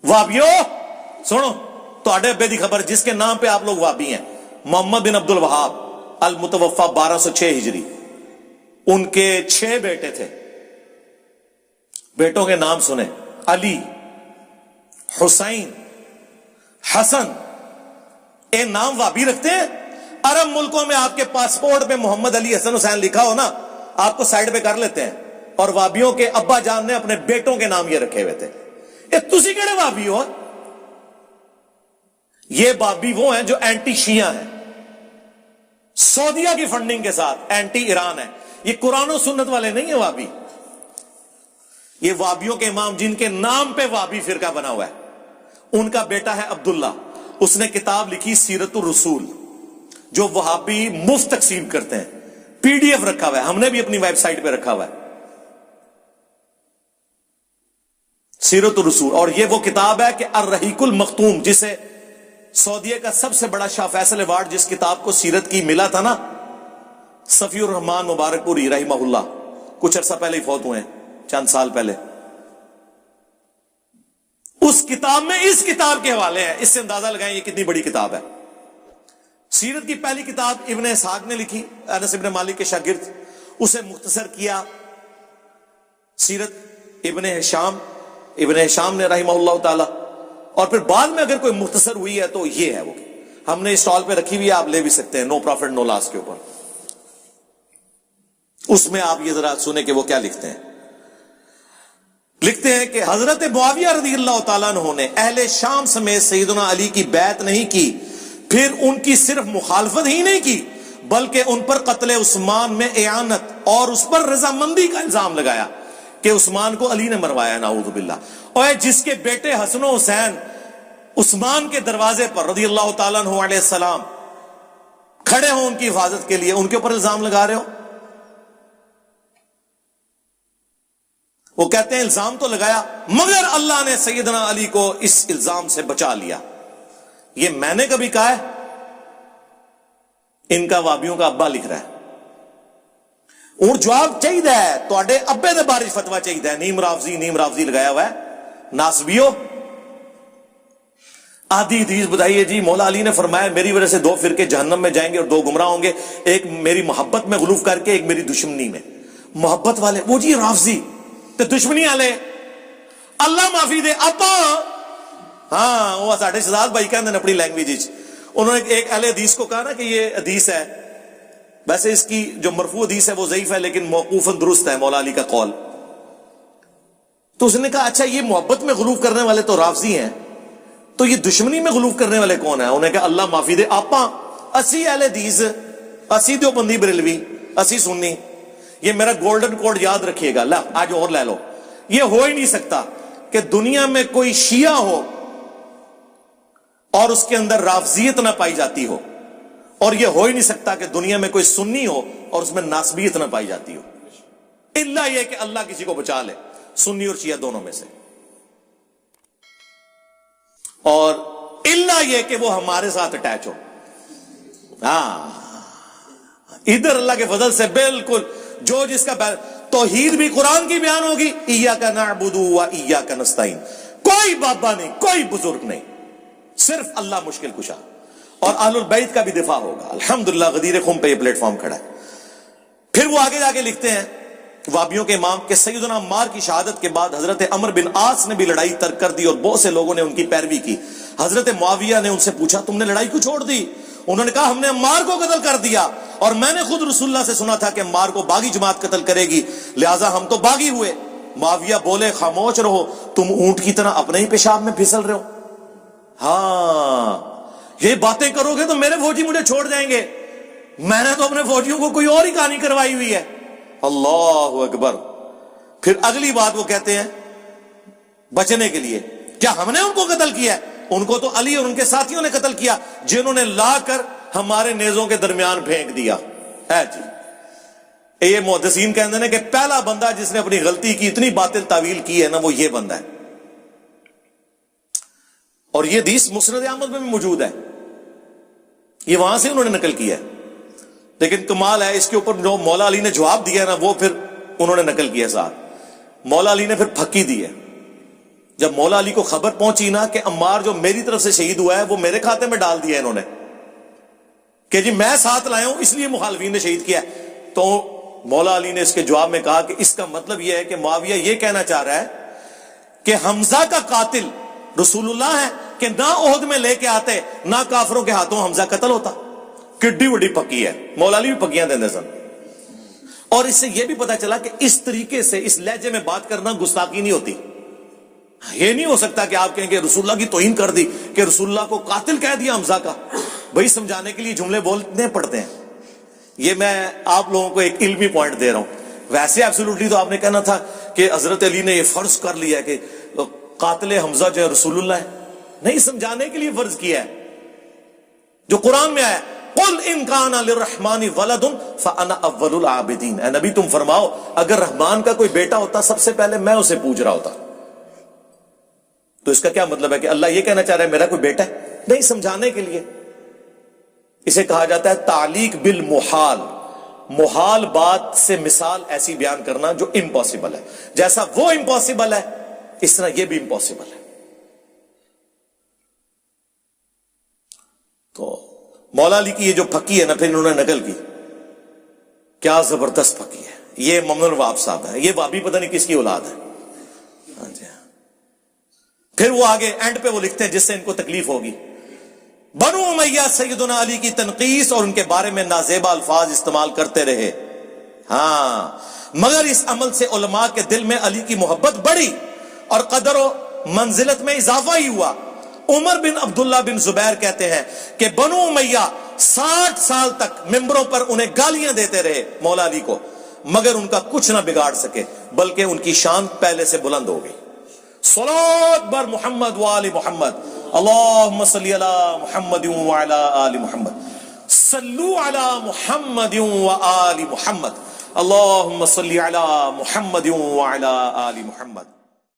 وابیو سنو تواڈے ابے دی خبر جس کے نام پہ آپ لوگ وابی ہیں، محمد بن عبد الوہاب المتوفا 1206 ہجری، ان کے 6 بیٹے تھے. بیٹوں کے نام سنیں: علی، حسین، حسن. اے نام وابی رکھتے ہیں؟ عرب ملکوں میں آپ کے پاسپورٹ پہ محمد علی حسن حسین لکھا ہو نا، آپ کو سائڈ پہ کر لیتے ہیں. اور وابیوں کے ابا جان نے اپنے بیٹوں کے نام یہ رکھے ہوئے تھے. اے تسی کہڑے وابی ہو؟ یہ وابی وہ ہیں جو اینٹی شیعہ ہیں، سعودیہ کی فنڈنگ کے ساتھ اینٹی ایران ہے. یہ قرآن و سنت والے نہیں ہیں وابی. یہ وابیوں کے امام جن کے نام پہ وابی فرقہ بنا ہوا ہے، ان کا بیٹا ہے عبداللہ. اس نے کتاب لکھی سیرت الرسول، جو وہابی مفت تقسیم کرتے ہیں. PDF رکھا ہوا ہے، ہم نے بھی اپنی ویب سائٹ پہ رکھا ہوا ہے، سیرت الرسول. اور یہ وہ کتاب ہے کہ الرحیق المختوم، جسے سعودیہ کا سب سے بڑا شاہ فیصل ایوارڈ جس کتاب کو سیرت کی ملا تھا نا، صفی الرحمان مبارک پوری رحمہ اللہ، کچھ عرصہ پہلے ہی فوت ہوئے ہیں، چند سال پہلے. اس کتاب میں اس کتاب کے حوالے ہیں. اس سے اندازہ لگائیں یہ کتنی بڑی کتاب ہے. سیرت کی پہلی کتاب ابن اسحاق نے لکھی، انس ابن مالک کے شاگرد. اسے مختصر کیا سیرت ابن ہشام نے رحمہ اللہ تعالی. اور پھر بعد میں اگر کوئی مختصر ہوئی ہے تو یہ ہے، وہ ہم نے اسٹال پہ رکھی ہوئی ہے، آپ لے بھی سکتے ہیں، نو پروفٹ نو لاس کے اوپر. اس میں آپ یہ ذرا سنیں کہ وہ کیا لکھتے ہیں. لکھتے ہیں کہ حضرت معاویہ رضی اللہ تعالیٰ عنہ نے اہل شام سمیت سیدنا علی کی بیعت نہیں کی، پھر ان کی صرف مخالفت ہی نہیں کی بلکہ ان پر قتل عثمان میں اعانت اور اس پر رضامندی کا الزام لگایا کہ عثمان کو علی نے مروایا، نعوذ باللہ. اور جس کے بیٹے حسن و حسین عثمان کے دروازے پر رضی اللہ تعالیٰ عنہ علیہ السلام کھڑے ہوں ان کی حفاظت کے لیے، ان کے اوپر الزام لگا رہے ہو. وہ کہتے ہیں الزام تو لگایا مگر اللہ نے سیدنا علی کو اس الزام سے بچا لیا. یہ میں نے کبھی کہا ہے؟ ان کا وابیوں کا ابا لکھ رہا ہے. اور جواب چاہیے تو ابے دے بارش فتوا چاہیے. نیم رافضی لگایا ہوا ہے. ناسبیو آدھی حدیث بتائیے جی مولا علی نے فرمایا میری وجہ سے 2 فرقے جہنم میں جائیں گے اور 2 گمراہ ہوں گے، ایک میری محبت میں غلوف کر کے، ایک میری دشمنی میں. محبت والے وہ جی رافضی تے دشمنی والے اللہ معافی دے آپا. ہاں وہ ساڈے شہزاد بھائی کہندے نے اپنی لینگویج وچ. انہوں نے ایک اہل حدیث کو کہا نا کہ یہ حدیث ہے، ویسے اس کی جو مرفوع حدیث ہے وہ ضعیف ہے لیکن موقوفاً درست ہے، مولا علی کا قول. تو اس نے کہا اچھا یہ محبت میں غلوف کرنے والے تو رافضی ہیں، تو یہ دشمنی میں غلوف کرنے والے کون ہیں؟ انہوں نے کہا اللہ معافی دے آپا اسی اہل حدیث، اسی دیوبندی بریلوی، اسی سنی. یہ میرا گولڈن کوڈ یاد رکھیے گا. آج اور لے لو. یہ ہو ہی نہیں سکتا کہ دنیا میں کوئی شیعہ ہو اور اس کے اندر رافضیت نہ پائی جاتی ہو، اور یہ ہو ہی نہیں سکتا کہ دنیا میں کوئی سنی ہو اور اس میں ناسبیت نہ پائی جاتی ہو، الا یہ کہ اللہ کسی کو بچا لے، سنی اور شیعہ دونوں میں سے. اور الا یہ کہ وہ ہمارے ساتھ اٹیچ ہو. ہاں ادھر اللہ کے فضل سے بالکل جو جس کا توحید بھی قرآن کی بیان ہوگی، ایاک نعبد و ایاک نستعین. کوئی بابا نہیں، کوئی بزرگ نہیں، صرف اللہ مشکل کشا. اور اہل البیت کا بھی دفاع ہوگا. الحمدللہ غدیر خم پہ یہ پلیٹ فارم کھڑا ہے. پھر وہ آگے جا کے لکھتے ہیں وابیوں کے امام کہ سیدنا عمار کی شہادت کے بعد حضرت عمر بن عاص نے بھی لڑائی ترک کر دی اور بہت سے لوگوں نے ان کی پیروی کی. حضرت معاویہ نے ان سے پوچھا تم نے لڑائی کیوں چھوڑ دی؟ انہوں نے کہا ہم نے عمار کو قتل کر دیا اور میں نے خود رسول اللہ سے سنا تھا کہ عمار کو باغی جماعت قتل کرے گی، لہٰذا ہم تو باغی ہوئے. معاویہ بولے خاموش رہو، تم اونٹ کی طرح اپنے ہی پیشاب میں پھسل رہے ہو. ہاں یہ باتیں کرو گے تو میرے فوجی مجھے چھوڑ جائیں گے، میں نے تو اپنے فوجیوں کو کوئی اور ہی کہانی کروائی ہوئی ہے. اللہ اکبر. پھر اگلی بات وہ کہتے ہیں بچنے کے لیے، کیا ہم نے ان کو قتل کیا؟ ان کو تو علی اور ان کے ساتھیوں نے قتل کیا جنہوں نے لا کر ہمارے نیزوں کے درمیان پھینک دیا ہے جی. یہ محدثین کہتے ہیں کہ پہلا بندہ جس نے اپنی غلطی کی اتنی باطل تعویل کی ہے نا وہ یہ بندہ ہے. اور یہ حدیث مسند احمد میں بھی موجود ہے، یہ وہاں سے انہوں نے نقل کیا ہے. لیکن کمال ہے اس کے اوپر جو مولا علی نے جواب دیا نا وہ پھر انہوں نے نقل کیا ساتھ. مولا علی نے پھر پھکی دی ہے جب مولا علی کو خبر پہنچی نا کہ عمار جو میری طرف سے شہید ہوا ہے وہ میرے کھاتے میں ڈال دیا انہوں نے کہ جی میں ساتھ لایا ہوں اس لیے مخالفین نے شہید کیا، تو مولا علی نے اس کے جواب میں کہا کہ اس کا مطلب یہ ہے کہ معاویہ یہ کہنا چاہ رہا ہے کہ حمزہ کا قاتل رسول اللہ ہے کہ نہ عہد میں لے کے آتے نہ کافروں کے ہاتھوں حمزہ قتل ہوتا. کڈی وڈی پکی ہے، مولا علی بھی پکیاں دیندے سن. اور اس سے یہ بھی پتا چلا کہ اس طریقے سے اس لہجے میں بات کرنا گستاخی نہیں ہوتی. یہ نہیں ہو سکتا کہ آپ کہیں کہ رسول اللہ کی توہین کر دی کہ رسول اللہ کو قاتل کہہ دیا حمزہ کا. بھائی سمجھانے کے لیے جملے بولنے پڑتے ہیں. یہ میں آپ لوگوں کو ایک علمی پوائنٹ دے رہا ہوں. ویسے ایبسولوٹلی تو آپ نے کہنا تھا کہ حضرت علی نے یہ فرض کر لیا کہ قاتل حمزہ جو ہے رسول اللہ ہے. نہیں، سمجھانے کے لیے فرض کیا ہے جو قرآن میں آیا قل ان کان للرحمن ولد فانا اول العابدین. اے نبی تم فرماؤ اگر رحمان کا کوئی بیٹا ہوتا سب سے پہلے میں اسے پوج رہا ہوتا. تو اس کا کیا مطلب ہے کہ اللہ یہ کہنا چاہ رہا ہے میرا کوئی بیٹا ہے؟ نہیں، سمجھانے کے لیے. اسے کہا جاتا ہے تعلیق بالمحال. محال بات سے مثال ایسی بیان کرنا جو امپاسبل ہے. جیسا وہ امپاسبل ہے اس طرح یہ بھی امپاسبل ہے. تو مولا علی کی یہ جو پھکی ہے نا پھر انہوں نے نقل کی، کیا زبردست پھکی ہے. یہ محمد الوہاب صاحب ہے، یہ وہابی پتہ نہیں کس کی اولاد ہے. ہاں جی. پھر وہ آگے اینڈ پہ وہ لکھتے ہیں جس سے ان کو تکلیف ہوگی. بنو امیہ سیدنا علی کی تنقیص اور ان کے بارے میں نازیبا الفاظ استعمال کرتے رہے. ہاں، مگر اس عمل سے علماء کے دل میں علی کی محبت بڑھی اور قدر و منزلت میں اضافہ ہی ہوا. عمر بن عبداللہ بن زبیر کہتے ہیں کہ بنو امیہ 60 سال تک ممبروں پر انہیں گالیاں دیتے رہے مولا علی کو، مگر ان کا کچھ نہ بگاڑ سکے بلکہ ان کی شان پہلے سے بلند ہو گئی. صلوات بر محمد وآل محمد. اللہم صلی علی محمد وعلی آل محمد. صلو علی محمد وآل محمد. اللہم صلی علی محمد وعلی آل محمد.